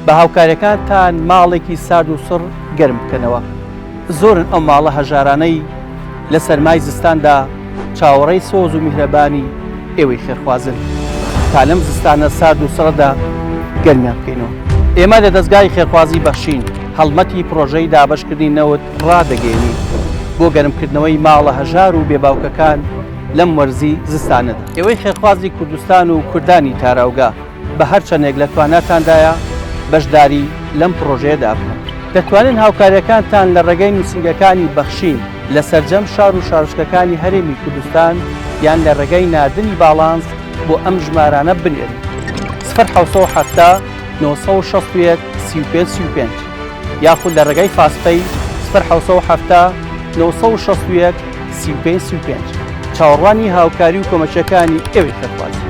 بە هاوکاریەکانتان ماڵێکی سارد و سڕ گەرم بکەنەوە. زۆرن ئەو ماڵە هەژارانەی لە سەرمای زستاندا چاوەڕێی سۆز و میهرەبانی ئێوەی خێرخوازن تا لەم زستانە سارد و سڕدا گەرمیان بکەینەوە. ئێمە لە دەستگای خێرخوازی بەخشین هەڵمەتی پرۆژەی دابەشکردنی نەوت ڕادەگەێنین بۆ گەرمکردنەوەی ماڵە هەژار و بێباوکەکان لەم وەرزی زستانەدا. ئێوەی خێرخوازی کوردستان و کوردانی تاراوگا بە هەر چەندێک لە تواناتاندایە بەشداری لەم پرۆژەیەدا بکەن. دەتوانن هاوکاریەکانتان لە ڕێگەی نووسنگەکانی بەخشین لە سەرجەم شار و شارۆچکەکانی هەرێمی کوردستان یان لە ڕێگەی نادنی باڵانس بۆ ئەم ژمارانە بنێرن: 1970 961 35 یاخود لە ڕێگەی فاسپەی 1970 961 35 چاوەڕوانی هاوکاری و کۆمەچەکانی ئێوەی خێرخوازی.